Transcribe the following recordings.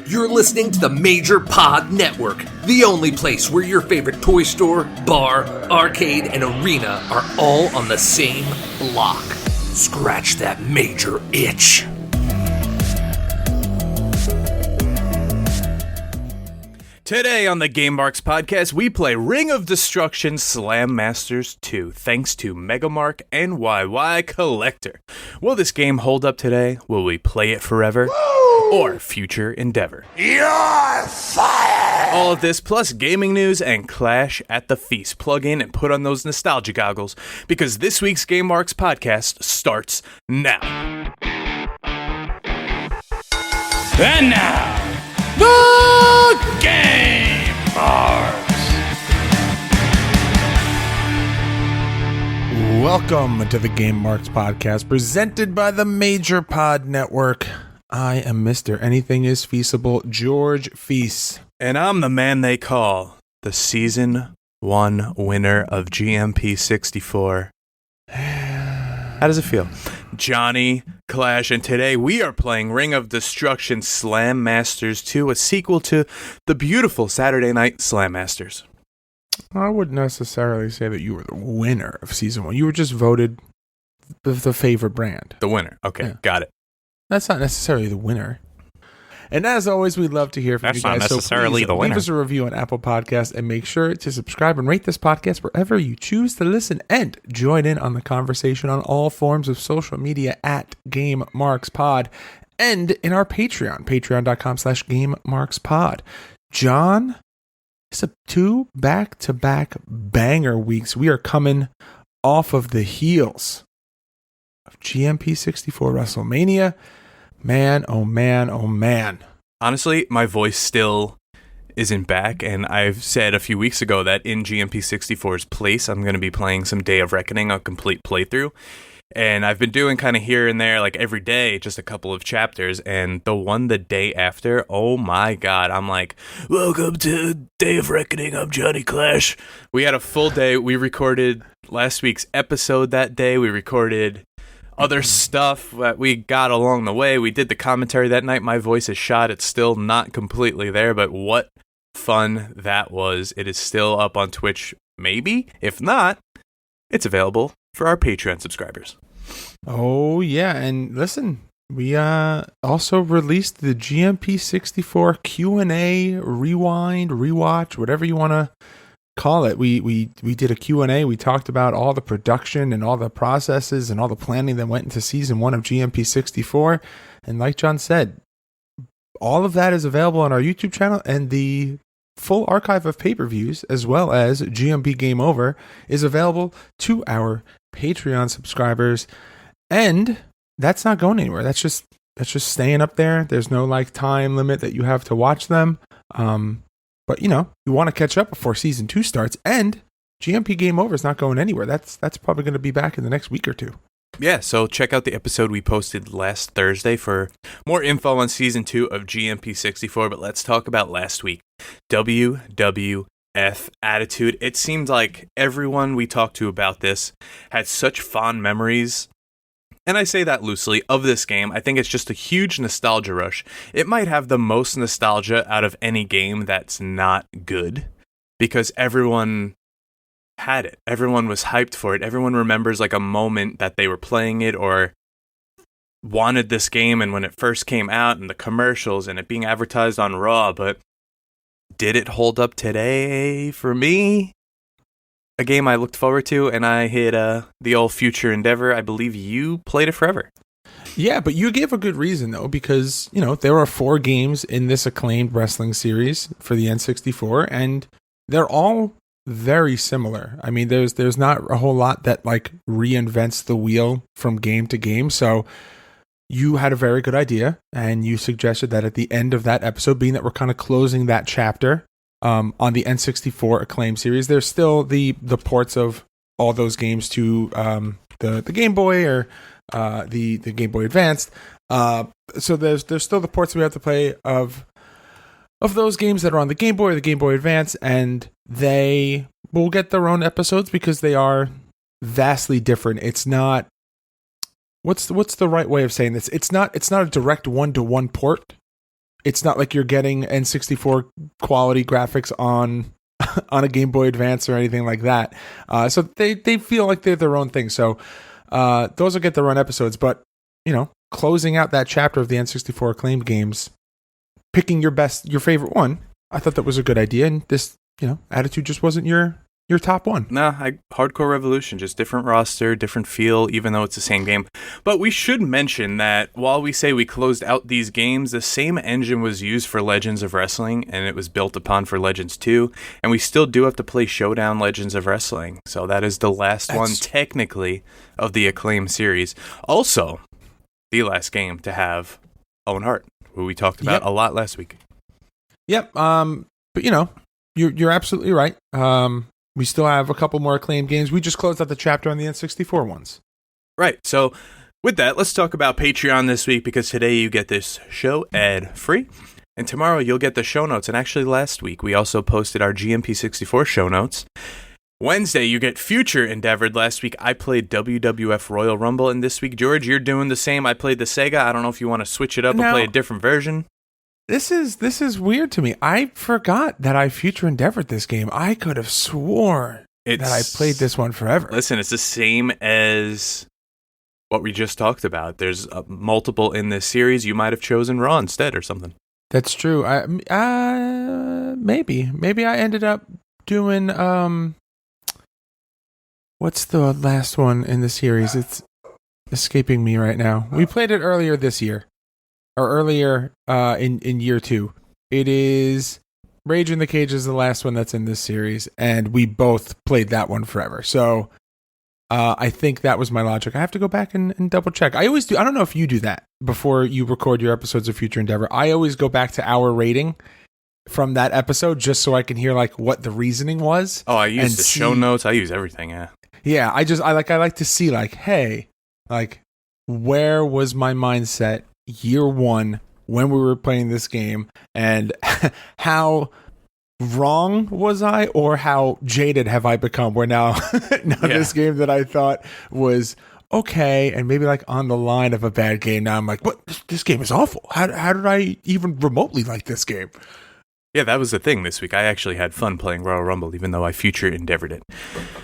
You're listening to the Major Pod Network, the only place where your favorite toy store, bar, arcade, and arena are all on the same block. Scratch that major itch. Today on the Game Marks podcast, we play Ring of Destruction Slam Masters 2, thanks to Megamark and YY Collector. Will this game hold up today? Will we play it forever? Woo! Or future endeavor? You're fired! All of this plus gaming news and Clash at the Feast. Plug in and put on those nostalgia goggles, because this week's Game Marks podcast starts now. And now, the Game Marks. Welcome to the Game Marks podcast, presented by the Major Pod Network. I am Mr. Anything is Feasible, George Feis. And I'm the man they call the Season 1 winner of GMP 64. How does it feel? Johnny Clash, and today we are playing Ring of Destruction Slam Masters 2, a sequel to the beautiful Saturday Night Slam Masters. I wouldn't necessarily say that you were the winner of Season 1. You were just voted the favorite brand. The winner. Okay, yeah. Got it. That's not necessarily the winner. And as always, we'd love to hear from you guys. That's not necessarily the winner. Leave us a review on Apple Podcasts and make sure to subscribe and rate this podcast wherever you choose to listen. And join in on the conversation on all forms of social media at Game Marks Pod and in our Patreon, patreon.com/GameMarksPod. John, it's a 2 back-to-back banger weeks. We are coming off of the heels of GMP 64 WrestleMania. Man, oh man, oh man. Honestly, my voice still isn't back, and I've said a few weeks ago that in GMP 64's place, I'm going to be playing some Day of Reckoning, a complete playthrough. And I've been doing kind of here and there, like every day, just a couple of chapters. And the one the day after, oh my God, I'm like, welcome to Day of Reckoning, I'm Johnny Clash. We had a full day. We recorded last week's episode that day. We recorded other stuff that we got along the way. We did the commentary that night. My voice is shot. It's still not completely there, but what fun that was. It is still up on Twitch, maybe. If not, it's available for our Patreon subscribers. Oh, yeah. And listen, we also released the GMP 64 Q&A, rewind, rewatch, whatever you want to call it. We did a Q&A. We talked about all the production and all the processes and all the planning that went into season 1 of GMP 64. And like John said, all of that is available on our YouTube channel, and the full archive of pay-per-views as well as GMP Game Over is available to our Patreon subscribers. And that's not going anywhere. That's just staying up there. There's no like time limit that you have to watch them. But, you know, you want to catch up before Season 2 starts, and GMP Game Over is not going anywhere. That's probably going to be back in the next week or two. Yeah, so check out the episode we posted last Thursday for more info on Season 2 of GMP 64, but let's talk about last week. WWF Attitude. It seemed like everyone we talked to about this had such fond memories, and I say that loosely, of this game. I think it's just a huge nostalgia rush. It might have the most nostalgia out of any game that's not good, because everyone had it. Everyone was hyped for it. Everyone remembers like a moment that they were playing it or wanted this game, and when it first came out and the commercials and it being advertised on Raw. But did it hold up today for me? A game I looked forward to, and I hit the old future endeavor. I believe you played it forever. Yeah, but you gave a good reason, though, because, you know, there are 4 games in this acclaimed wrestling series for the N64, and they're all very similar. I mean, there's not a whole lot that, like, reinvents the wheel from game to game, so you had a very good idea, and you suggested that at the end of that episode, being that we're kind of closing that chapter, on the N64 acclaim series, there's still the ports of all those games to the Game Boy or the Game Boy Advanced. So there's still the ports we have to play of those games that are on the Game Boy or the Game Boy Advance, and they will get their own episodes because they are vastly different. It's not what's the right way of saying this? It's not a direct one-to-one port. it's not like you're getting N64 quality graphics on on a Game Boy Advance or anything like that. So they feel like they're their own thing. So those will get their own episodes. But, closing out that chapter of the N64 acclaimed games, picking your favorite one, I thought that was a good idea. And this, Attitude just wasn't your top one. Nah, Hardcore Revolution, just different roster, different feel, even though it's the same game. But we should mention that while we say we closed out these games, the same engine was used for Legends of Wrestling, and it was built upon for Legends 2, and we still do have to play Showdown Legends of Wrestling. So that is the last one, technically, of the Acclaim series. Also, the last game to have Owen Hart, who we talked about a lot last week. Yep. But you're absolutely right. We still have a couple more Acclaimed games. We just closed out the chapter on the N64 ones. Right. So with that, let's talk about Patreon this week, because today you get this show ad-free, and tomorrow you'll get the show notes. And actually last week we also posted our GMP64 show notes. Wednesday you get Future Endeavored. Last week I played WWF Royal Rumble, and this week, George, you're doing the same. I played the Sega. I don't know if you want to switch it up and play a different version. This is weird to me. I forgot that I Future Endeavored this game. I could have sworn that I played this one forever. Listen, it's the same as what we just talked about. There's multiple in this series. You might have chosen Raw instead or something. That's true. Maybe I ended up doing what's the last one in the series? It's escaping me right now. We played it earlier this year. Or earlier in year 2. It is Rage in the Cage is the last one that's in this series, and we both played that one forever. So I think that was my logic. I have to go back and double check. I always do. I don't know if you do that before you record your episodes of Future Endeavor. I always go back to our rating from that episode just so I can hear what the reasoning was. Oh, I use the show notes. I use everything. Yeah. Yeah. I like to see hey, where was my mindset year 1 when we were playing this game, and how wrong was I, or how jaded have I become where now this game that I thought was okay and maybe on the line of a bad game, now I'm like, what, this game is awful. How did I even remotely like this game? Yeah, that was the thing this week. I actually had fun playing Royal Rumble, even though I Future Endeavored it.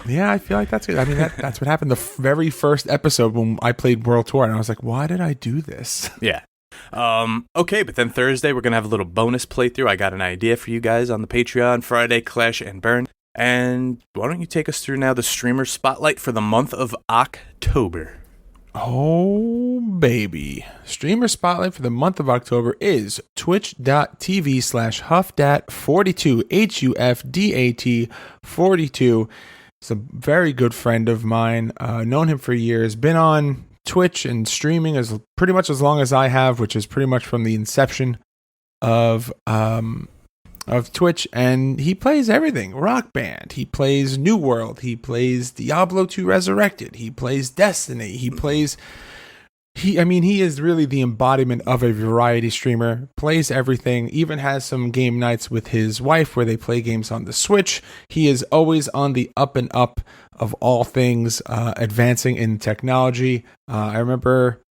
Yeah, I feel like that's good. I mean, that's what happened the very first episode when I played World Tour, and I was like, why did I do this? Yeah. Okay, but then Thursday, we're going to have a little bonus playthrough. I got an idea for you guys on the Patreon. Friday, Clash and Burn. And why don't you take us through now the streamer spotlight for the month of October? Oh, baby. Streamer spotlight for the month of October is twitch.tv/huffdat42, HUFDAT 42. He's a very good friend of mine. Known him for years. Been on Twitch and streaming as pretty much as long as I have, which is pretty much from the inception of Twitch, and he plays everything. Rock Band, he plays New World, he plays Diablo 2 Resurrected, he plays Destiny, he is really the embodiment of a variety streamer, plays everything, even has some game nights with his wife where they play games on the Switch. He is always on the up and up of all things advancing in technology. I remember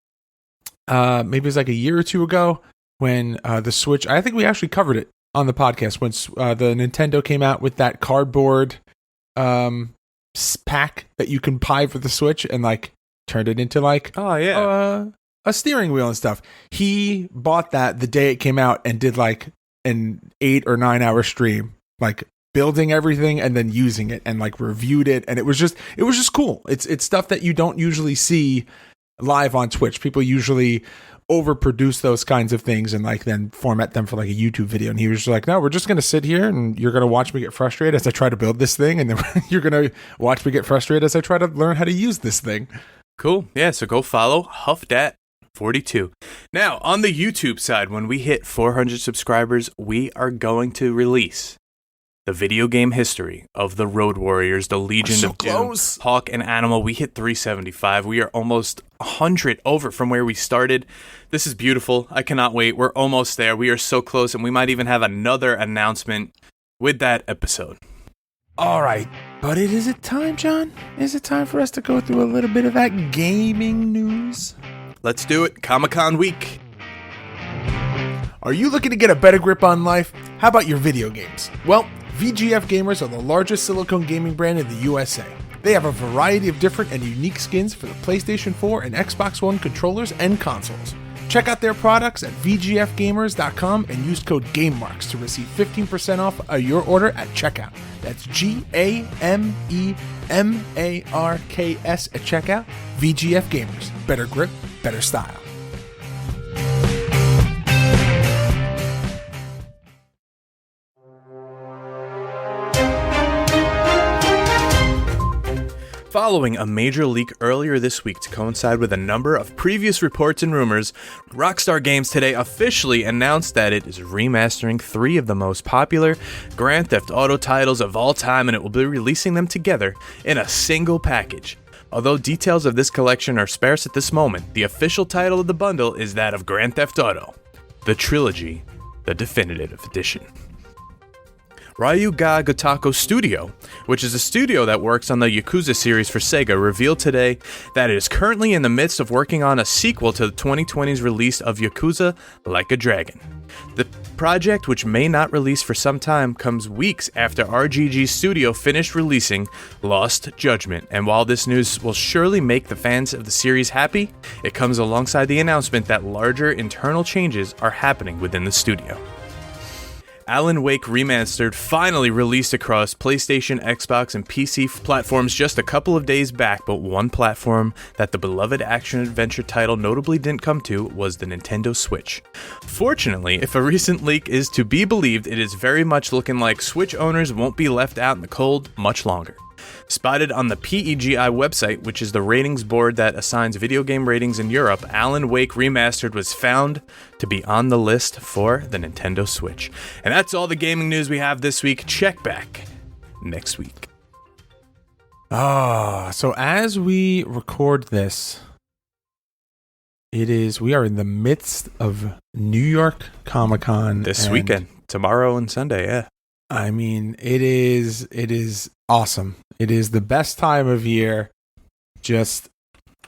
maybe it was a year or two ago when the Switch, I think we actually covered it on the podcast, when the Nintendo came out with that cardboard pack that you can buy for the Switch and turned it into a steering wheel and stuff. He bought that the day it came out and did an 8 or 9 hour stream, building everything and then using it, and reviewed it, and it was just cool. It's stuff that you don't usually see live on Twitch. People usually overproduce those kinds of things and then format them for a YouTube video, and he was just like, no, we're just gonna sit here and you're gonna watch me get frustrated as I try to build this thing, and then you're gonna watch me get frustrated as I try to learn how to use this thing. Cool. Yeah, so go follow HuffDat42. Now, on the YouTube side, when we hit 400 subscribers, we are going to release the video game history of the Road Warriors, the Legion of Doom, Hawk and Animal. We hit 375. We are almost 100 over from where we started. This is beautiful. I cannot wait. We're almost there. We are so close, and we might even have another announcement with that episode. All right, but is it time, John? Is it time for us to go through a little bit of that gaming news? Let's do it. Comic-Con week. Are you looking to get a better grip on life? How about your video games? Well, VGF Gamers are the largest silicone gaming brand in the USA. They have a variety of different and unique skins for the PlayStation 4 and Xbox One controllers and consoles. Check out their products at vgfgamers.com and use code GameMarks to receive 15% off your order at checkout. That's GAMEMARKS at checkout. VGF Gamers. Better grip, better style. Following a major leak earlier this week to coincide with a number of previous reports and rumors, Rockstar Games today officially announced that it is remastering 3 of the most popular Grand Theft Auto titles of all time, and it will be releasing them together in a single package. Although details of this collection are sparse at this moment, the official title of the bundle is that of Grand Theft Auto: The Trilogy, the Definitive Edition. Ryuga Gotoku Studio, which is a studio that works on the Yakuza series for Sega, revealed today that it is currently in the midst of working on a sequel to the 2020's release of Yakuza Like a Dragon. The project, which may not release for some time, comes weeks after RGG Studio finished releasing Lost Judgment, and while this news will surely make the fans of the series happy, it comes alongside the announcement that larger internal changes are happening within the studio. Alan Wake Remastered finally released across PlayStation, Xbox, and PC platforms just a couple of days back, but one platform that the beloved action-adventure title notably didn't come to was the Nintendo Switch. Fortunately, if a recent leak is to be believed, it is very much looking like Switch owners won't be left out in the cold much longer. Spotted on the PEGI website, which is the ratings board that assigns video game ratings in Europe, Alan Wake Remastered was found to be on the list for the Nintendo Switch. And that's all the gaming news we have this week. Check back next week. So as we record this, we are in the midst of New York Comic-Con. This weekend, tomorrow and Sunday, yeah. I mean, it is awesome. It is the best time of year. Just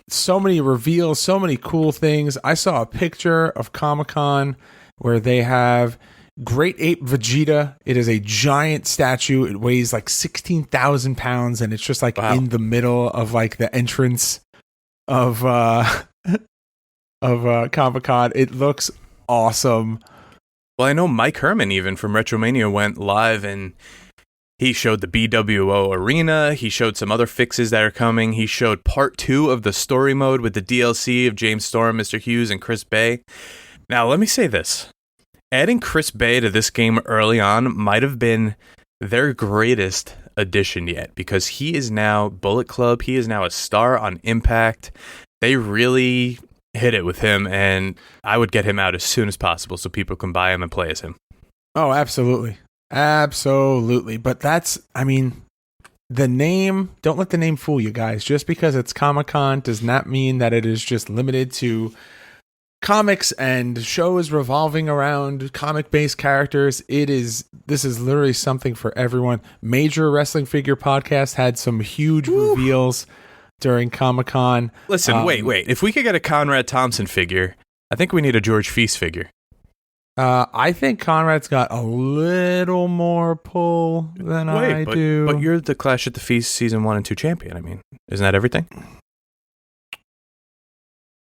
so many reveals, so many cool things. I saw a picture of Comic-Con where they have Great Ape Vegeta. It is a giant statue. It weighs like 16,000 pounds, and it's just like in the middle of like the entrance of Comic-Con. It looks awesome. Well, I know Mike Herman, even from Retromania, went live and he showed the BWO arena. He showed some other fixes that are coming. He showed part 2 of the story mode with the DLC of James Storm, Mr. Hughes, and Chris Bay. Now, let me say this. Adding Chris Bay to this game early on might have been their greatest addition yet, because he is now Bullet Club. He is now a star on Impact. They really hit it with him, and I would get him out as soon as possible so people can buy him and play as him. Oh, absolutely. Absolutely. But the name, don't let the name fool you guys. Just because it's Comic-Con does not mean that it is just limited to comics and shows revolving around comic-based characters. This is literally something for everyone. Major Wrestling Figure Podcast had some huge reveals during Comic-Con. Listen, wait. If we could get a Conrad Thompson figure, I think we need a George Feis figure. I think Conrad's got a little more pull than I do. But you're the Clash at the Feast Season 1 and 2 champion. I mean, isn't that everything?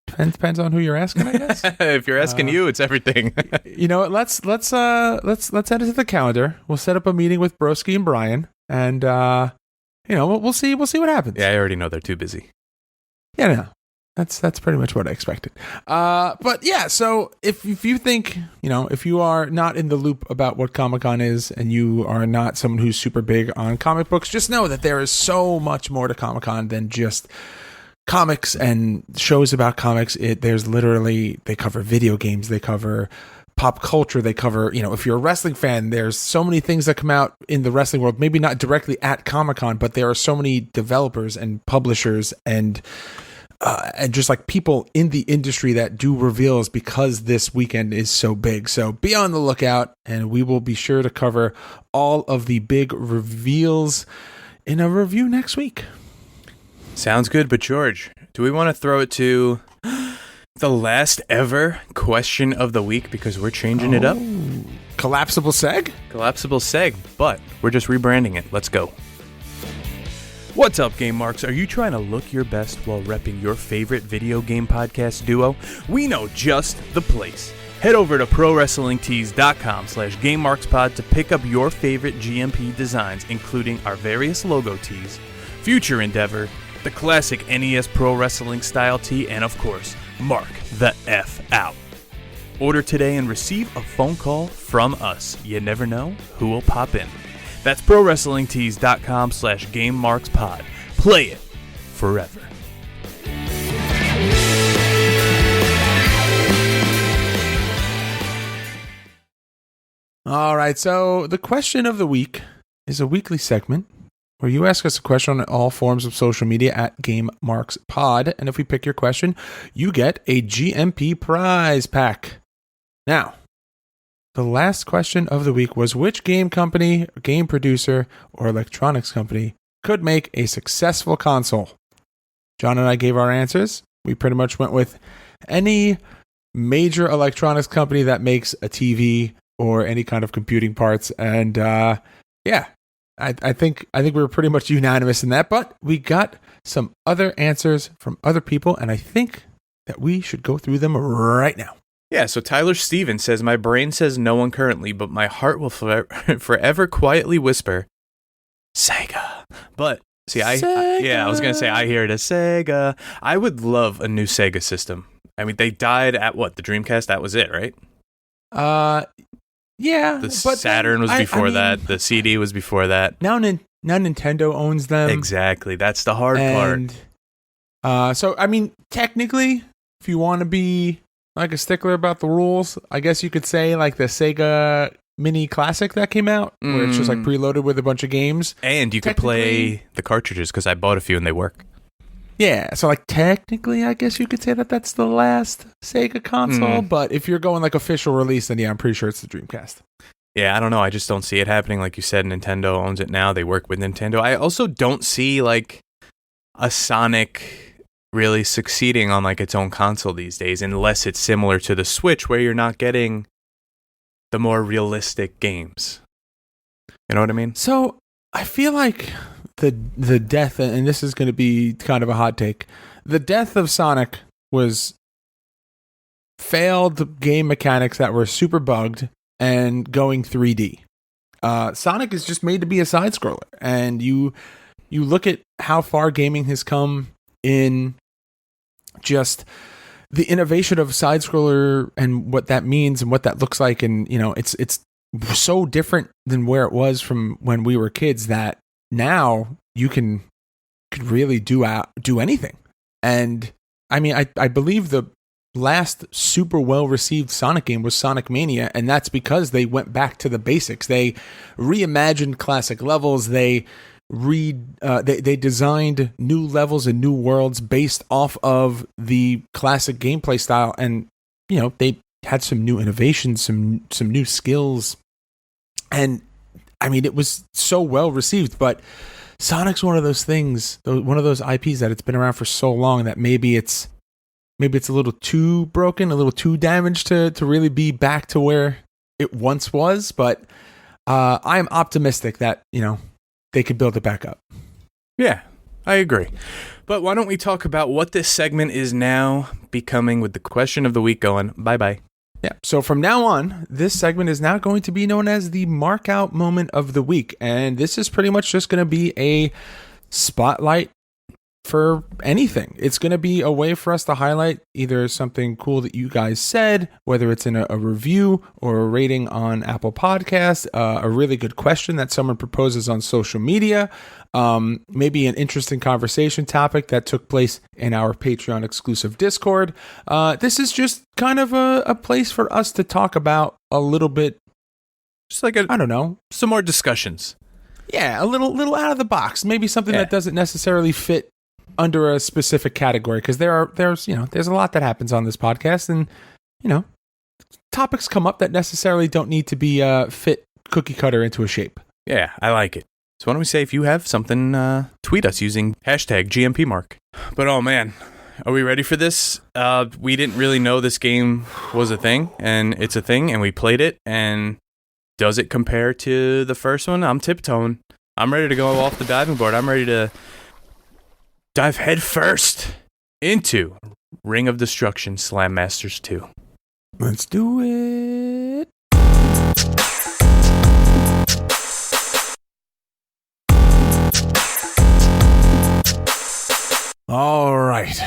Depends on who you're asking, I guess. If you're asking you, it's everything. You know what? Let's add it to the calendar. We'll set up a meeting with Broski and Brian, and we'll see what happens. Yeah, I already know they're too busy. Yeah, no. That's pretty much what I expected. But yeah, so if you think, if you are not in the loop about what Comic-Con is and you are not someone who's super big on comic books, just know that there is so much more to Comic-Con than just comics and shows about comics. There's literally, they cover video games, they cover pop culture, they cover, if you're a wrestling fan, there's so many things that come out in the wrestling world, maybe not directly at Comic-Con, but there are so many developers and publishers and just like people in the industry that do reveals because this weekend is so big. So be on the lookout, and we will be sure to cover all of the big reveals in a review next week. Sounds good, but George, do we want to throw it to the last ever question of the week because we're changing it up. Collapsible seg? Collapsible seg, but we're just rebranding it. Let's go. What's up, Game Marks? Are you trying to look your best while repping your favorite video game podcast duo? We know just the place. Head over to ProWrestlingTees.com/GameMarksPod to pick up your favorite GMP designs, including our various logo tees, future endeavor, the classic NES Pro Wrestling style tee, and of course, Mark the F out. Order today and receive a phone call from us. You never know who will pop in. That's ProWrestlingTees.com/GameMarksPod. Play it forever. All right, so the question of the week is a weekly segment where you ask us a question on all forms of social media at GameMarksPod, and if we pick your question, you get a GMP prize pack. Now, the last question of the week was which game company, game producer, or electronics company could make a successful console? John and I gave our answers. We pretty much went with any major electronics company that makes a TV or any kind of computing parts, and I think we were pretty much unanimous in that. But we got some other answers from other people, and I think that we should go through them right now. Yeah, so Tyler Stevens says, my brain says no one currently, but my heart will forever quietly whisper, Sega. But, see, I was going to say, I hear it as Sega. I would love a new Sega system. I mean, they died at what? The Dreamcast? That was it, right? Yeah. The Saturn was before that. The CD was before that. Now Nintendo owns them. Exactly. That's the hard part. So, I mean, technically, if you want to be like a stickler about the rules, I guess you could say like the Sega Mini Classic that came out, where it's just like preloaded with a bunch of games. And you could play the cartridges, because I bought a few and they work. Yeah, so like technically, I guess you could say that that's the last Sega console, but if you're going like official release, then yeah, I'm pretty sure it's the Dreamcast. Yeah, I don't know. I just don't see it happening. Like you said, Nintendo owns it now. They work with Nintendo. I also don't see like a Sonic really succeeding on like its own console these days, unless it's similar to the Switch, where you're not getting the more realistic games. You know what I mean? So I feel like the death, and this is going to be kind of a hot take, the death of Sonic was failed game mechanics that were super bugged and going 3D. Sonic is just made to be a side scroller, and you look at how far gaming has come in just the innovation of side scroller and what that means and what that looks like, and you know, it's so different than where it was from when we were kids that now you can really do anything. And I mean, I believe the last super well received Sonic game was Sonic Mania, and that's because they went back to the basics. They reimagined classic levels. They designed new levels and new worlds based off of the classic gameplay style, and you know, they had some new innovations, some new skills, and I mean, it was so well received. But Sonic's one of those things, one of those IPs that it's been around for so long that maybe it's a little too broken, a little too damaged to really be back to where it once was. But I am optimistic that, you know, they could build it back up. Yeah, I agree. But why don't we talk about what this segment is now becoming with the question of the week going, bye-bye. Yeah, so from now on, this segment is now going to be known as the Mark Out Moment of the Week. And this is pretty much just going to be a spotlight for anything. It's going to be a way for us to highlight either something cool that you guys said, whether it's in a review or a rating on Apple Podcasts, a really good question that someone proposes on social media, maybe an interesting conversation topic that took place in our Patreon exclusive Discord. This is just kind of a place for us to talk about a little bit, just like I don't know, some more discussions. Yeah, a little out of the box, maybe something that doesn't necessarily fit under a specific category, because there's a lot that happens on this podcast, and you know, topics come up that necessarily don't need to be fit cookie cutter into a shape. Yeah, I like it. So why don't we say, if you have something, tweet us using hashtag GMPMark. But oh man, Are we ready for this? We didn't really know this game was a thing, and it's a thing, and we played it, and does it compare to the first one? I'm tiptoeing. I'm ready to go off the diving board. I'm ready to dive head first into Ring of Destruction Slam Masters 2. Let's do it. All right.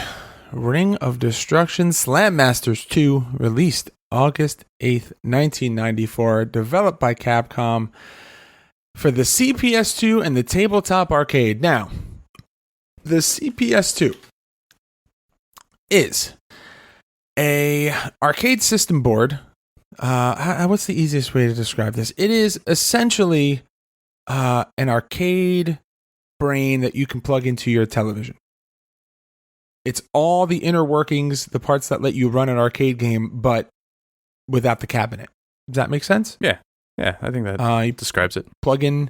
Ring of Destruction Slam Masters 2, released August 8th, 1994, developed by Capcom for the CPS2 and the Tabletop Arcade. Now, the CPS2 is a arcade system board. What's the easiest way to describe this? It is essentially an arcade brain that you can plug into your television. It's all the inner workings, the parts that let you run an arcade game, but without the cabinet. Does that make sense? Yeah, I think that describes it. Plug in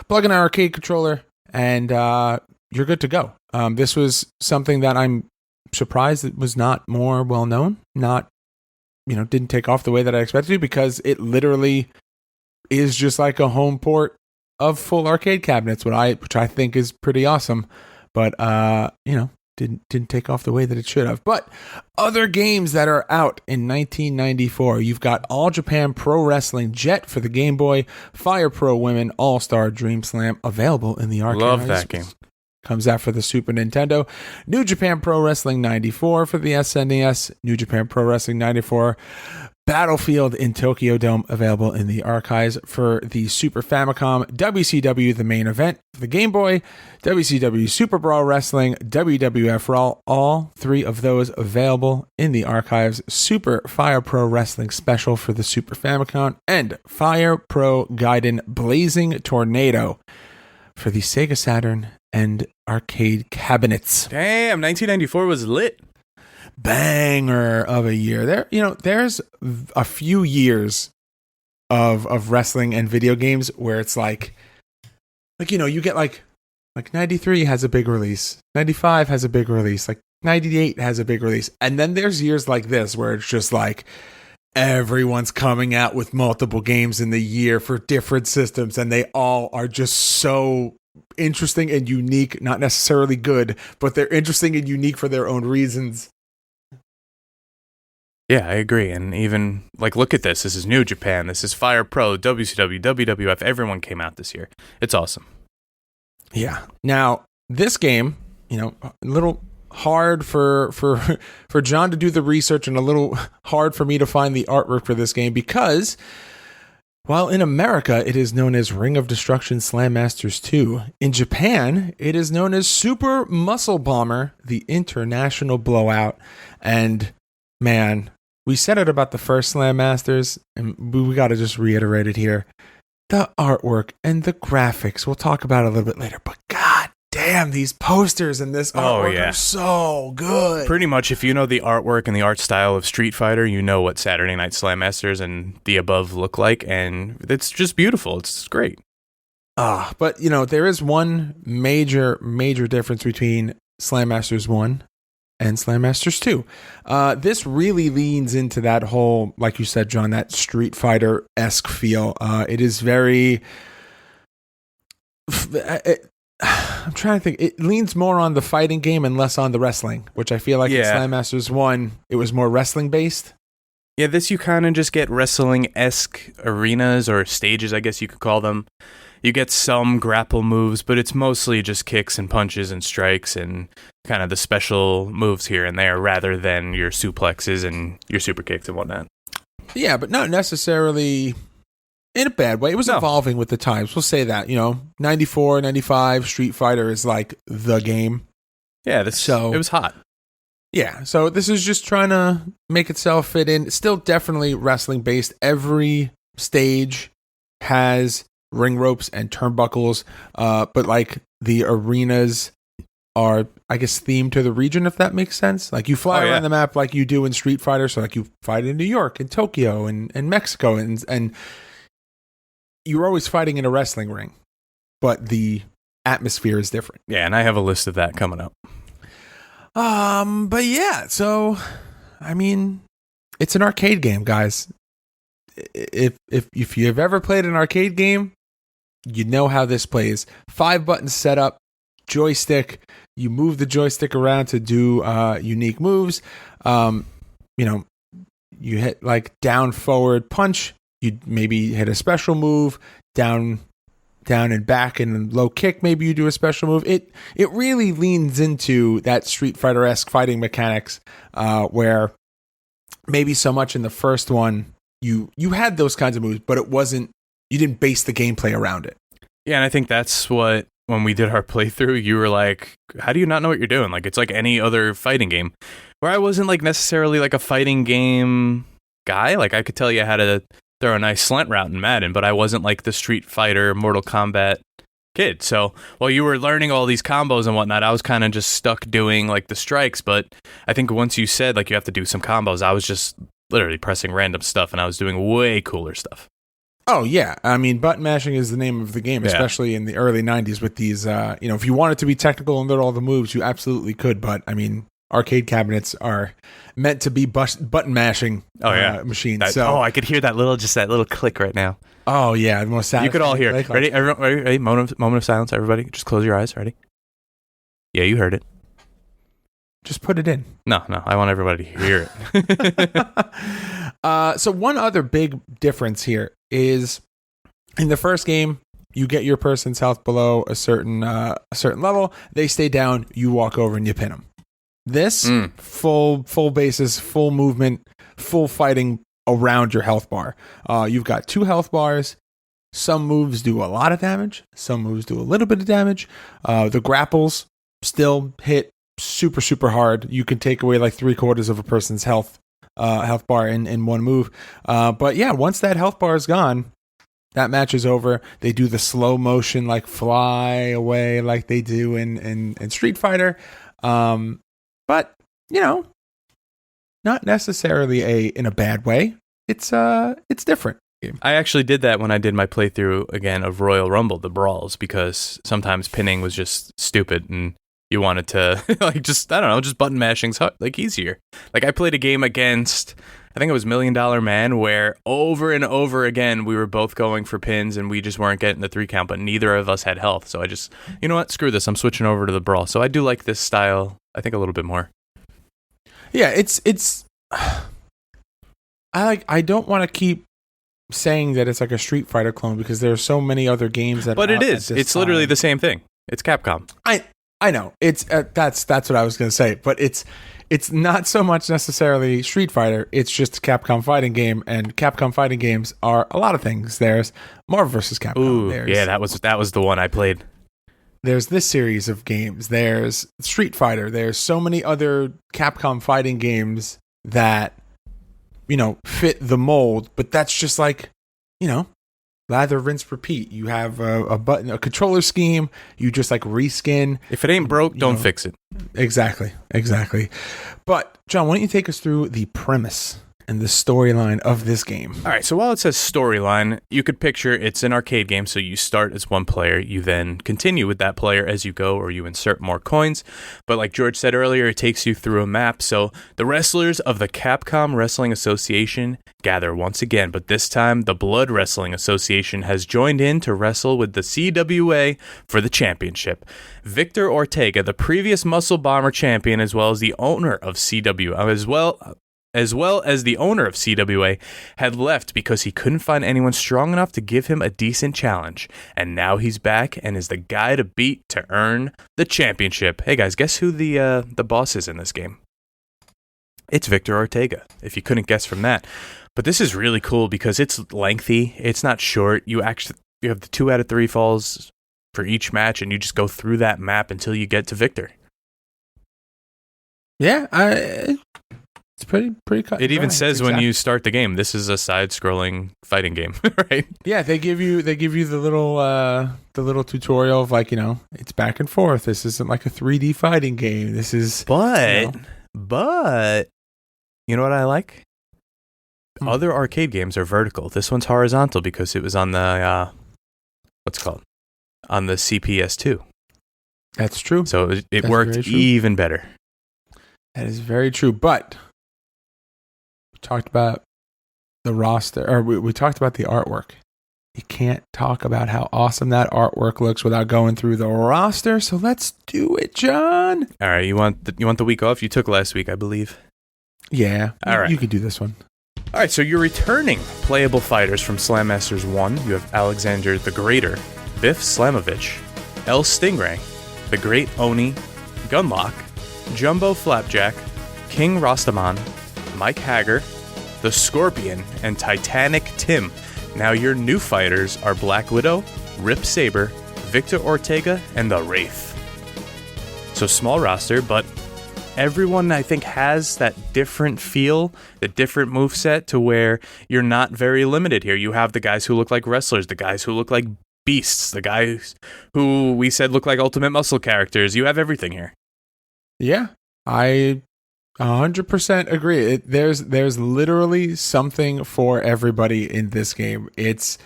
an arcade controller, and you're good to go. This was something that I'm surprised it was not more well known. Didn't take off the way that I expected to, because it literally is just like a home port of full arcade cabinets, which I think is pretty awesome. But didn't take off the way that it should have. But other games that are out in 1994, you've got All Japan Pro Wrestling Jet for the Game Boy, Fire Pro Women All-Star Dream Slam, available in the arcade. Love that game. Comes out for the Super Nintendo. New Japan Pro Wrestling 94 for the SNES. New Japan Pro Wrestling 94 Battlefield in Tokyo Dome, available in the archives for the Super Famicom. WCW The Main Event for the Game Boy. WCW Super Brawl Wrestling, WWF Raw, all three of those available in the archives. Super Fire Pro Wrestling Special for the Super Famicom, and Fire Pro Gaiden Blazing Tornado for the Sega Saturn and arcade cabinets. Damn, 1994 was lit. Banger of a year. There's a few years of wrestling and video games where it's like you get like 93 has a big release, 95 has a big release, like 98 has a big release, and then there's years like this where it's just like everyone's coming out with multiple games in the year for different systems, and they all are just so interesting and unique. Not necessarily good, but they're interesting and unique for their own reasons. Yeah, I agree. And even, look at this. This is New Japan. This is Fire Pro, WCW, WWF. Everyone came out this year. It's awesome. Yeah. Now, this game, a little hard for John to do the research, and a little hard for me to find the artwork for this game, because while in America it is known as Ring of Destruction Slam Masters 2, in Japan it is known as Super Muscle Bomber, the International Blowout. And man, we said it about the first Slam Masters, and we got to just reiterate it here. The artwork and the graphics, we'll talk about it a little bit later, but god damn, these posters and this artwork are so good. Pretty much, if you know the artwork and the art style of Street Fighter, you know what Saturday Night Slam Masters and the above look like, and it's just beautiful. It's great. But, there is one major difference between Slam Masters 1 and Slam Masters 2. This really leans into that whole, like you said, John, that Street Fighter-esque feel. It is very... I'm trying to think. It leans more on the fighting game and less on the wrestling, which I feel like in Slam Masters 1, it was more wrestling-based. Yeah, this you kind of just get wrestling-esque arenas or stages, I guess you could call them. You get some grapple moves, but it's mostly just kicks and punches and strikes and kind of the special moves here and there, rather than your suplexes and your super kicks and whatnot. Yeah, but not necessarily in a bad way. It was evolving with the times. We'll say that, 94, 95, Street Fighter is like the game. Yeah, it was hot. Yeah, so this is just trying to make itself fit in. It's still definitely wrestling based. Every stage has ring ropes and turnbuckles, but the arenas are, I guess, themed to the region, if that makes sense. You fly around the map like you do in Street Fighter, so you fight in New York and Tokyo and Mexico, and you're always fighting in a wrestling ring, but the atmosphere is different. Yeah, and I have a list of that coming up. But yeah, so I mean, it's an arcade game, guys. If you've ever played an arcade game, you know how this plays. 5-button setup, joystick. You move the joystick around to do unique moves. You hit like down, forward, punch. You maybe hit a special move, down and back, and low kick. Maybe you do a special move. It really leans into that Street Fighter-esque fighting mechanics, where maybe so much in the first one you had those kinds of moves, but it wasn't. You didn't base the gameplay around it. Yeah, and I think that's what, when we did our playthrough, you were like, how do you not know what you're doing? Like, it's like any other fighting game. Where I wasn't like necessarily like a fighting game guy. Like, I could tell you how to throw a nice slant route in Madden, but I wasn't like the Street Fighter, Mortal Kombat kid. So while you were learning all these combos and whatnot, I was kind of just stuck doing like the strikes. But I think once you said like you have to do some combos, I was just literally pressing random stuff, and I was doing way cooler stuff. Oh, yeah. I mean, button mashing is the name of the game, especially in the early 90s with these, if you wanted to be technical and learn all the moves, you absolutely could. But, I mean, arcade cabinets are meant to be button mashing machines. I could hear that little click right now. Oh, yeah. The most satisfying. You could all hear it. Ready? Everyone, ready? Moment of silence, everybody. Just close your eyes. Ready? Yeah, you heard it. Just put it in. No. I want everybody to hear it. So one other big difference here is in the first game, you get your person's health below a certain level. They stay down. You walk over and you pin them. This full bases, full movement, full fighting around your health bar. You've got 2 health bars. Some moves do a lot of damage. Some moves do a little bit of damage. The grapples still hit super, super hard. You can take away like 3/4 of a person's health bar in one move. But yeah, once that health bar is gone, that match is over. They do the slow motion, like fly away like they do in Street Fighter. But, not necessarily in a bad way. It's different. I actually did that when I did my playthrough again of Royal Rumble, the brawls, because sometimes pinning was just stupid and you wanted to just button mashing's like easier. Like I played a game against, I think it was $1 Million Man, where over and over again we were both going for pins and we just weren't getting the 3 count, but neither of us had health. So I just, you know what, screw this, I'm switching over to the brawl. So I do like this style, I think, a little bit more. Yeah, it's I don't want to keep saying that it's like a Street Fighter clone because there are so many other games that. But it is. It's literally the same thing. It's Capcom. I know. It's that's what I was going to say, but it's not so much necessarily Street Fighter. It's just a Capcom fighting game, and Capcom fighting games are a lot of things. There's Marvel vs. Capcom. Ooh, yeah, that was the one I played. There's this series of games. There's Street Fighter. There's so many other Capcom fighting games that fit the mold, but that's just like lather, rinse, repeat. You have a controller scheme. You just like reskin. If it ain't broke, don't fix it. Exactly. But John, why don't you take us through the premise and the storyline of this game? All right, so while it says storyline, you could picture it's an arcade game, so you start as one player, you then continue with that player as you go, or you insert more coins. But like George said earlier, it takes you through a map, so the wrestlers of the Capcom Wrestling Association gather once again, but this time the Blood Wrestling Association has joined in to wrestle with the CWA for the championship. Victor Ortega, the previous Muscle Bomber champion, as well as the owner of CWA, as well as the owner of CWA, had left because he couldn't find anyone strong enough to give him a decent challenge. And now he's back and is the guy to beat to earn the championship. Hey guys, guess who the boss is in this game? It's Victor Ortega, if you couldn't guess from that. But this is really cool because it's lengthy. It's not short. You have the 2 out of 3 falls for each match, and you just go through that map until you get to Victor. Yeah, it's pretty cut. It even says when you start the game, this is a side-scrolling fighting game, right? Yeah, they give you the little tutorial of like, it's back and forth. This isn't like a 3D fighting game. This is But you know what I like? Other arcade games are vertical. This one's horizontal because it was on the on the CPS2. That's true. So it worked even better. That is very true. But we talked about the roster, or we talked about the artwork. You can't talk about how awesome that artwork looks without going through the roster. So let's do it, John. All right, you want the week off? You took last week, I believe. Yeah. All right. You could do this one. All right, so you're returning playable fighters from Slam Masters 1. You have Alexander the Greater, Biff Slamovich, El Stingray, the Great Oni, Gunlock, Jumbo Flapjack, King Rastaman, Mike Hager, the Scorpion, and Titanic Tim. Now your new fighters are Black Widow, Rip Saber, Victor Ortega, and the Wraith. So small roster, but everyone I think has that different feel, the different moveset to where you're not very limited here. You have the guys who look like wrestlers, the guys who look like beasts, the guys who we said look like Ultimate Muscle characters. You have everything here. Yeah, I 100% agree. There's literally something for everybody in this game. It's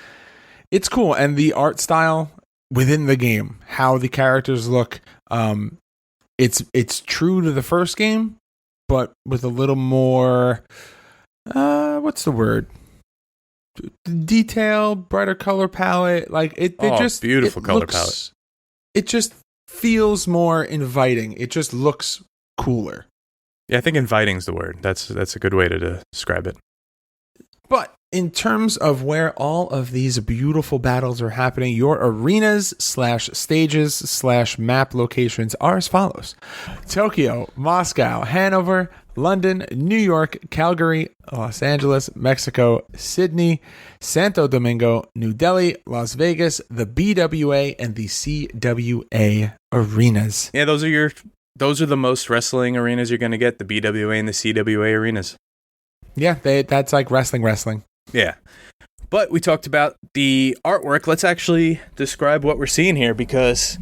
cool, and the art style within the game, how the characters look, it's true to the first game, but with a little more what's the word? Detail, brighter color palette. Like beautiful color palette. It just feels more inviting. It just looks cooler. Yeah, I think inviting is the word. That's a good way to describe it. But in terms of where all of these beautiful battles are happening, your arenas/stages/map locations are as follows: Tokyo, Moscow, Hanover, London, New York, Calgary, Los Angeles, Mexico, Sydney, Santo Domingo, New Delhi, Las Vegas, the BWA, and the CWA arenas. Yeah, those are the most wrestling arenas you're going to get, the BWA and the CWA arenas. Yeah, that's like wrestling. Yeah. But we talked about the artwork. Let's actually describe what we're seeing here, because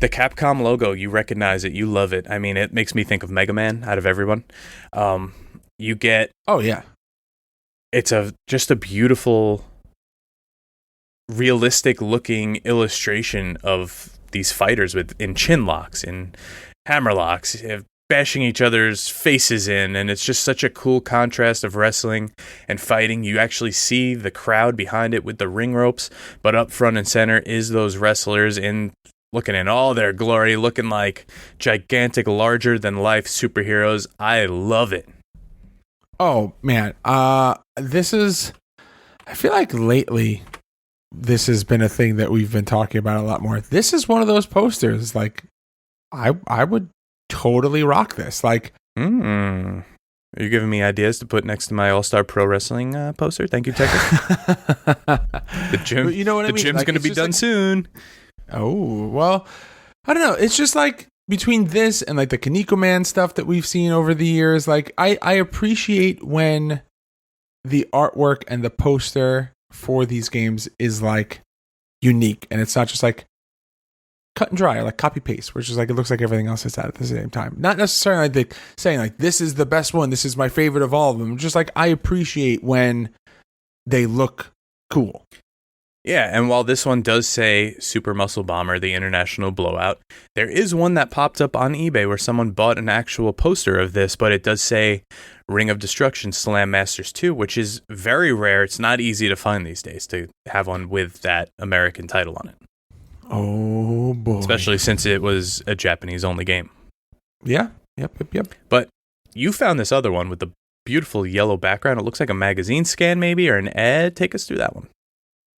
the Capcom logo, you recognize it, you love it. I mean, it makes me think of Mega Man out of everyone. You get... Oh, yeah. It's just a beautiful, realistic-looking illustration of these fighters in chin locks, in hammer locks, bashing each other's faces in, and it's just such a cool contrast of wrestling and fighting. You actually see the crowd behind it with the ring ropes, but up front and center is those wrestlers looking in all their glory, looking like gigantic, larger-than-life superheroes. I love it. Oh, man. I feel like lately this has been a thing that we've been talking about a lot more. This is one of those posters, like, I would totally rock this. Like, Are you giving me ideas to put next to my All-Star Pro Wrestling poster? Thank you, Tekken. The gym, you know what I mean? The gym's like, going to be done soon. Oh, well, I don't know. It's just like between this and like the Kaneko Man stuff that we've seen over the years, like I appreciate when the artwork and the poster for these games is like unique, and it's not just like cut and dry, or like copy paste, which is like it looks like everything else that's out at the same time. Not necessarily like saying like this is the best one, this is my favorite of all of them. Just like I appreciate when they look cool. Yeah, and while this one does say Super Muscle Bomber, the International Blowout, there is one that popped up on eBay where someone bought an actual poster of this, but it does say Ring of Destruction Slam Masters 2, which is very rare. It's not easy to find these days to have one with that American title on it. Oh, boy. Especially since it was a Japanese-only game. Yeah. Yep. But you found this other one with the beautiful yellow background. It looks like a magazine scan maybe, or an ad. Take us through that one.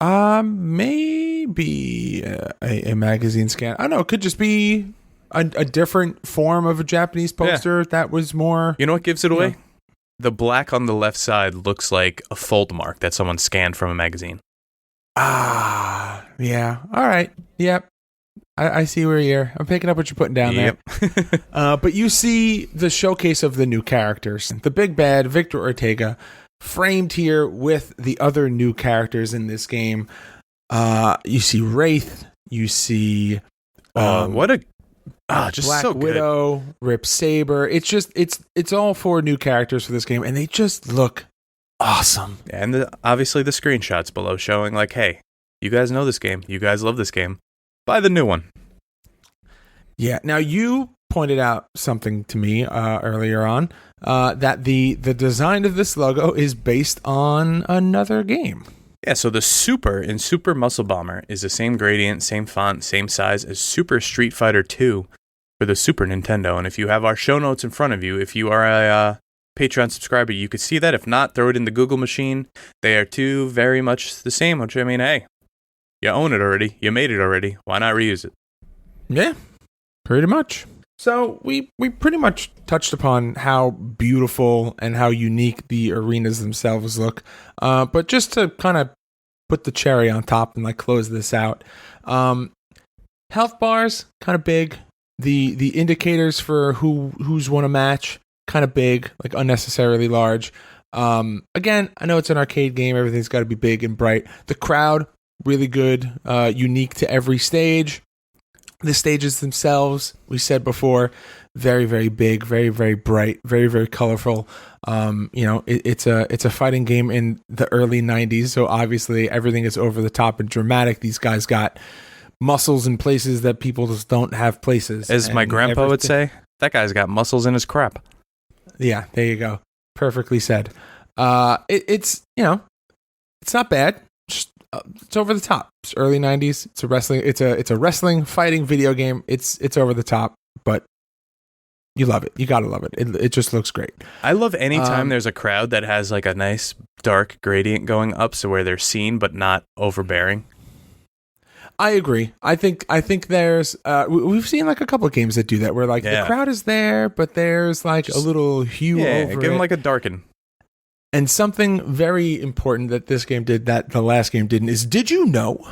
Maybe a magazine scan. I don't know. It could just be a different form of a Japanese poster that was more... You know what gives it away? The black on the left side looks like a fold mark that someone scanned from a magazine. Yeah. All right. Yep. I see where I'm picking up what you're putting down there. But you see the showcase of the new characters. The big bad, Victor Ortega, framed here with the other new characters in this game. You see Wraith. You see... just Black so good. Widow, Rip Saber. It's all 4 new characters for this game, and they just look awesome. And obviously the screenshots below showing like, hey, you guys know this game. You guys love this game. Buy the new one. Yeah. Now you pointed out something to me earlier on, that the design of this logo is based on another game. Yeah, so the Super in Super Muscle Bomber is the same gradient, same font, same size as Super Street Fighter 2 for the Super Nintendo. And if you have our show notes in front of you, if you are a Patreon subscriber, you could see that. If not, throw it in the Google machine. They are two very much the same, which I mean, hey, you own it already. You made it already. Why not reuse it? Yeah, pretty much. So we pretty much touched upon how beautiful and how unique the arenas themselves look. But just to kind of put the cherry on top and like close this out, health bars kind of big. The indicators for who's won a match kind of big, like unnecessarily large. Again, I know it's an arcade game. Everything's got to be big and bright. The crowd really good, unique to every stage. The stages themselves, we said before, very, very big, very, very bright, very, very colorful. It's a fighting game in the early 90s, so obviously everything is over the top and dramatic. These guys got muscles in places that people just don't have places. As my grandpa would say, that guy's got muscles in his crap. Yeah, there you go. Perfectly said. It's not bad. Just, it's over the top. It's early 90s. It's a wrestling. It's a wrestling fighting video game. It's over the top, but you love it. You gotta love it. It just looks great. I love any time there's a crowd that has like a nice dark gradient going up, so where they're seen but not overbearing. I agree. I think there's we've seen like a couple of games that do that, where like the crowd is there, but there's like just a little hue over give them it. like a darken. And something very important that this game did that the last game didn't is, did you know?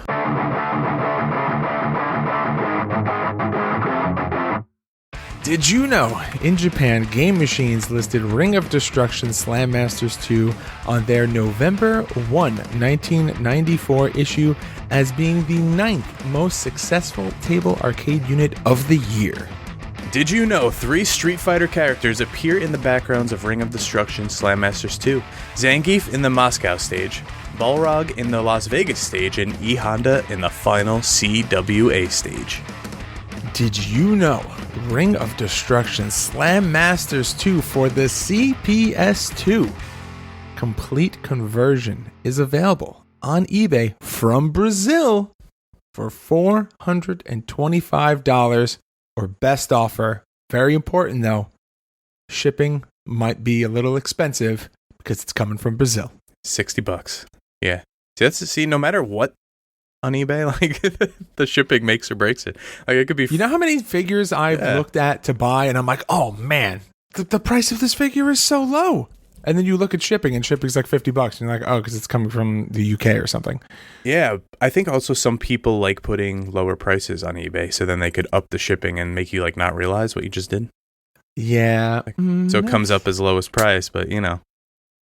Did you know in Japan, Game Machines listed Ring of Destruction Slam Masters 2 on their November 1, 1994 issue as being the 9th most successful table arcade unit of the year? Did you know 3 Street Fighter characters appear in the backgrounds of Ring of Destruction Slam Masters 2? Zangief in the Moscow stage, Balrog in the Las Vegas stage, and E Honda in the final CWA stage. Did you know Ring of Destruction Slam Masters 2 for the CPS2 complete conversion is available on eBay from Brazil for $425, or best offer. Very important though, shipping might be a little expensive because it's coming from Brazil. $60. Yeah. See, no matter what on eBay, like the shipping makes or breaks it. Like it could be. You know how many figures I've looked at to buy, and I'm like, oh man, the price of this figure is so low. And then you look at shipping, and shipping's like $50, and you're like, oh, because it's coming from the UK or something. Yeah, I think also some people like putting lower prices on eBay, so then they could up the shipping and make you like not realize what you just did. Yeah. So it comes up as lowest price, but you know.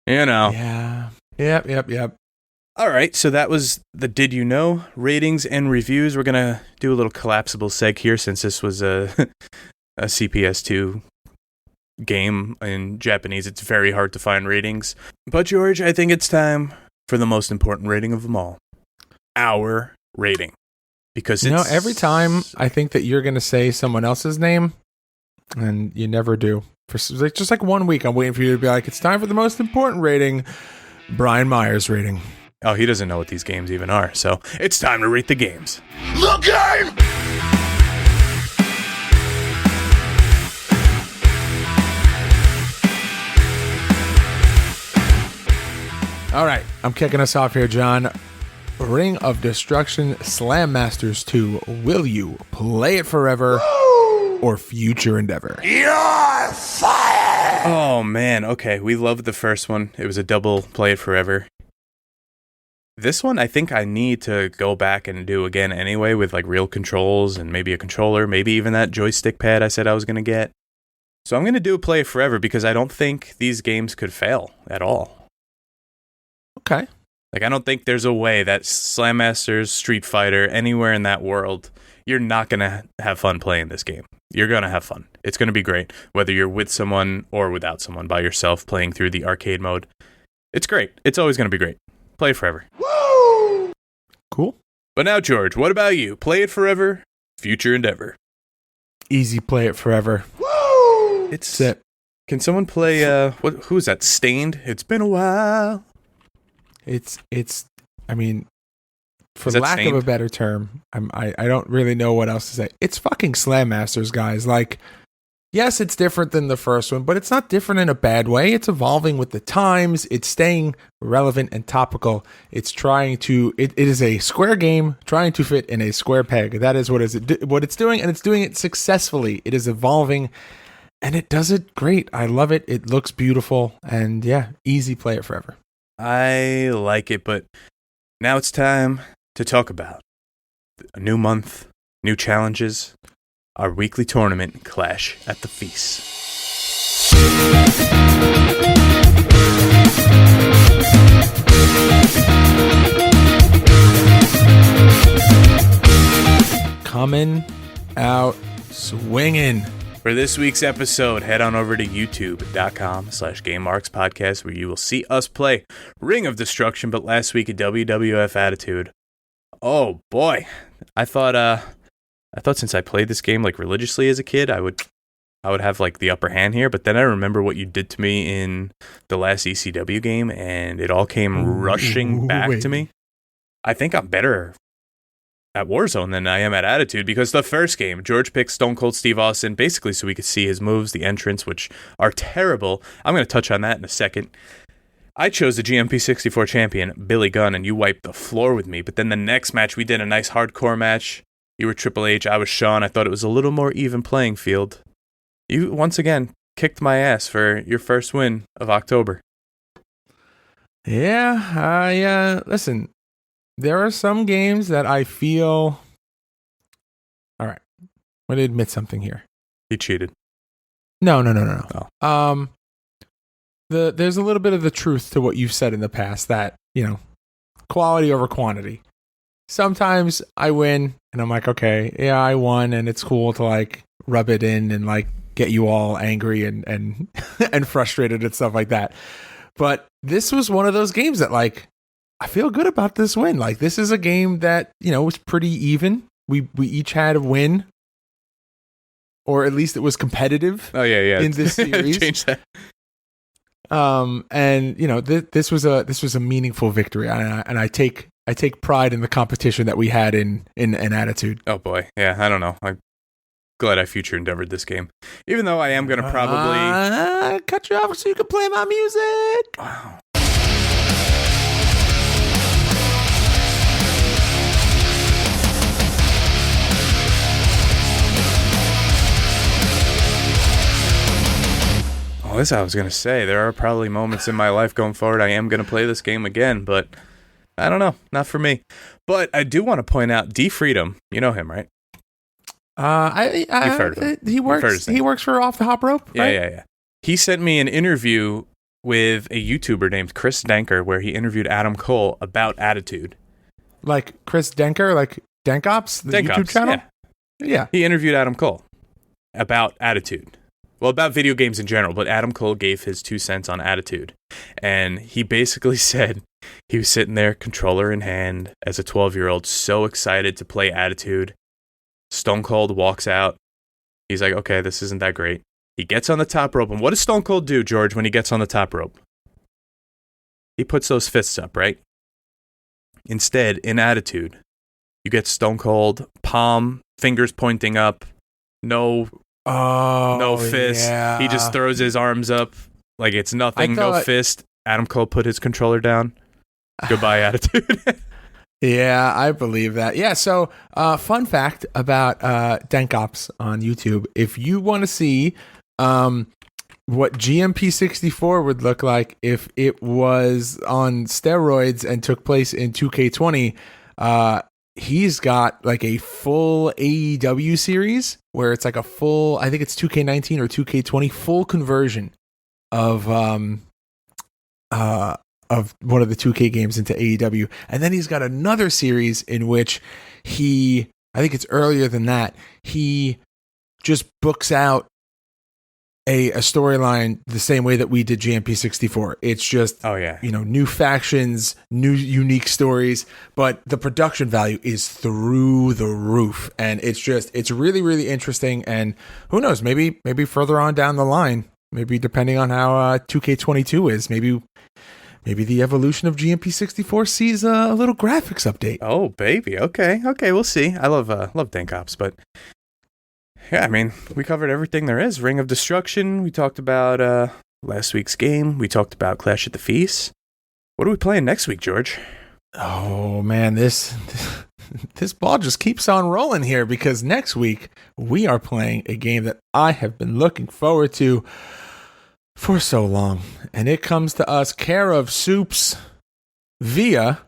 Yeah. Yep. All right, so that was the Did You Know ratings and reviews. We're gonna do a little collapsible seg here since this was a CPS2 game in Japanese. It's very hard to find ratings. But George, I think it's time for the most important rating of them all. Our rating. Because it's... every time I think that you're going to say someone else's name, and you never do. For just like 1 week, I'm waiting for you to be like, it's time for the most important rating, Brian Myers rating. Oh, he doesn't know what these games even are, so it's time to rate the games. The game! All right, I'm kicking us off here, John. Ring of Destruction Slam Masters 2. Will you play it forever or future endeavor? You're fired! Oh, man. Okay, we loved the first one. It was a double play it forever. This one, I think I need to go back and do again anyway with like real controls and maybe a controller, maybe even that joystick pad I said I was going to get. So I'm going to do play it forever because I don't think these games could fail at all. Okay. Like, I don't think there's a way that Slam Masters, Street Fighter, anywhere in that world, you're not going to have fun playing this game. You're going to have fun. It's going to be great, whether you're with someone or without someone, by yourself, playing through the arcade mode. It's great. It's always going to be great. Play it forever. Woo! Cool. But now, George, what about you? Play it forever, future endeavor. Easy play it forever. It's it. Can someone play who's that? Stained? It's been a while. It's I mean, for Is that lack Stained? of a better term, I don't really know what else to say. It's fucking Slam Masters, guys. Like, yes, it's different than the first one, but it's not different in a bad way. It's evolving with the times. It's staying relevant and topical. It's trying to. It is a square game trying to fit in a square peg. That is what it's doing, and it's doing it successfully. It is evolving, and it does it great. I love it. It looks beautiful, and yeah, easy play it forever. I like it, but now it's time to talk about a new month, new challenges, our weekly tournament, Clash at the Feast. Coming out swinging. For this week's episode, head on over to youtube.com/GameMarksPodcast, where you will see us play Ring of Destruction, but last week a WWF Attitude. Oh boy. I thought since I played this game like religiously as a kid, I would have like the upper hand here, but then I remember what you did to me in the last ECW game, and it all came rushing back to me. I think I'm better at Warzone than I am at Attitude, because the first game, George picked Stone Cold Steve Austin, basically so we could see his moves, the entrance, which are terrible. I'm going to touch on that in a second. I chose the GMP64 champion, Billy Gunn, and you wiped the floor with me. But then the next match, we did a nice hardcore match. You were Triple H, I was Shawn. I thought it was a little more even playing field. You, once again, kicked my ass for your first win of October. Yeah, listen, there are some games that I feel... All right, I'm going to admit something here. He cheated. No. Oh. There's a little bit of the truth to what you've said in the past, that, quality over quantity. Sometimes I win and I'm like, okay, yeah, I won, and it's cool to like rub it in and like get you all angry and and frustrated and stuff like that. But this was one of those games that like, I feel good about this win. Like, this is a game that, was pretty even. We each had a win, or at least it was competitive. Oh yeah. In this series. Change that. And this was a meaningful victory, and I take pride in the competition that we had in Attitude. Oh boy, yeah, I don't know. I'm glad I future endeavored this game, even though I am going to probably cut you off so you can play my music. Wow. Well, this I was going to say. There are probably moments in my life going forward I am going to play this game again, but I don't know. Not for me. But I do want to point out D Freedom. You know him, right? You've heard of him. He works for Off the Hop Rope, right? Yeah. He sent me an interview with a YouTuber named Chris Denker, where he interviewed Adam Cole about Attitude. Like Chris Denker, like Denkops, the YouTube channel? Yeah. He interviewed Adam Cole about Attitude. Well, about video games in general, but Adam Cole gave his 2 cents on Attitude. And he basically said he was sitting there, controller in hand, as a 12-year-old, so excited to play Attitude. Stone Cold walks out. He's like, okay, this isn't that great. He gets on the top rope. And what does Stone Cold do, George, when he gets on the top rope? He puts those fists up, right? Instead, in Attitude, you get Stone Cold, palm, fingers pointing up, no fist. Yeah. He just throws his arms up like it's nothing. No fist. Adam Cole put his controller down. Goodbye, Attitude. Yeah, I believe that. Yeah, so fun fact about Denkops on YouTube. If you want to see what GMP64 would look like if it was on steroids and took place in 2K20, he's got like a full AEW series where it's like a full, I think it's 2K19 or 2K20 full conversion of one of the 2K games into AEW. And then he's got another series in which I think it's earlier than that, he just books out a storyline the same way that we did GMP 64. It's just, new factions, new unique stories, but the production value is through the roof. And it's really, really interesting. And who knows, maybe further on down the line, maybe depending on how 2K22 is, maybe the evolution of GMP 64 sees a little graphics update. Oh, baby. Okay, we'll see. I love Dank Ops, but yeah, I mean, we covered everything there is. Ring of Destruction. We talked about last week's game. We talked about Clash at the Feast. What are we playing next week, George? Oh, man, this ball just keeps on rolling here, because next week we are playing a game that I have been looking forward to for so long. And it comes to us care of Soups via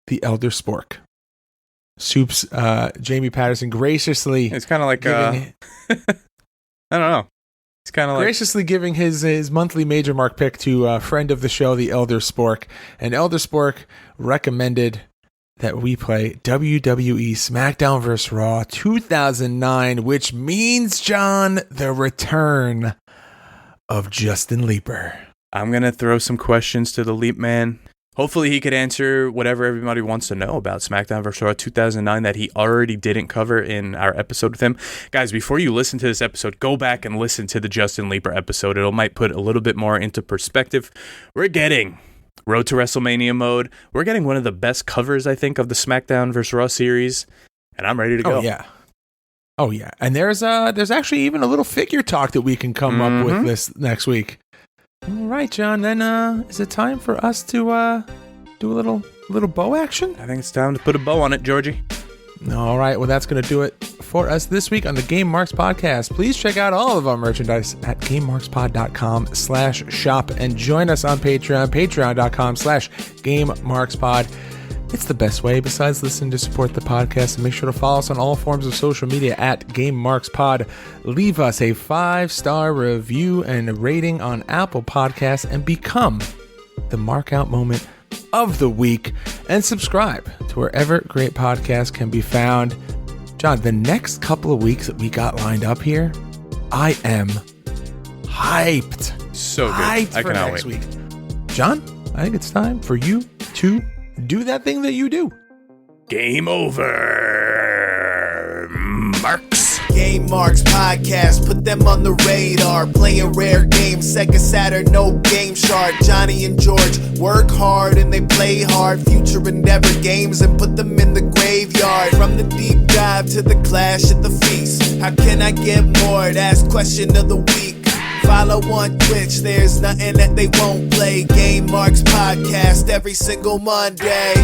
the Elder Spork. Soups, Jamie Patterson graciously... It's kind of like, I don't know. It's kind of graciously giving his monthly Major Mark pick to a friend of the show, the Elder Spork. And Elder Spork recommended that we play WWE SmackDown vs. Raw 2009, which means, John, the return of Justin Leaper. I'm going to throw some questions to the Leap Man. Hopefully he could answer whatever everybody wants to know about SmackDown vs. Raw 2009 that he already didn't cover in our episode with him. Guys, before you listen to this episode, go back and listen to the Justin Leaper episode. It might put a little bit more into perspective. We're getting Road to WrestleMania mode. We're getting one of the best covers, I think, of the SmackDown vs. Raw series, and I'm ready to go. Oh, yeah. And there's actually even a little figure talk that we can come up with this next week. All right, John, then is it time for us to do a little bow action? I think it's time to put a bow on it, Georgie. All right, well, that's going to do it for us this week on the Game Marks Podcast. Please check out all of our merchandise at GameMarksPod.com/shop and join us on Patreon, patreon.com/GameMarksPod. It's the best way besides listening to support the podcast, and make sure to follow us on all forms of social media at GameMarksPod. Leave us a 5-star review and rating on Apple Podcasts and become the Markout Moment of the Week, and subscribe to wherever great podcasts can be found. John, the next couple of weeks that we got lined up here, I am hyped. So good. Hyped I for cannot next wait. week. John, I think it's time for you to do that thing that you do. Game over, Marks. Game Marks Podcast, put them on the radar. Playing rare games, Sega Saturn, no Game Shark. Johnny and George work hard and they play hard. Future endeavor games and put them in the graveyard. From the deep dive to the Clash at the Feast, how can I get more? That's question of the week. Follow on Twitch, there's nothing that they won't play. Game Marks Podcast every single Monday.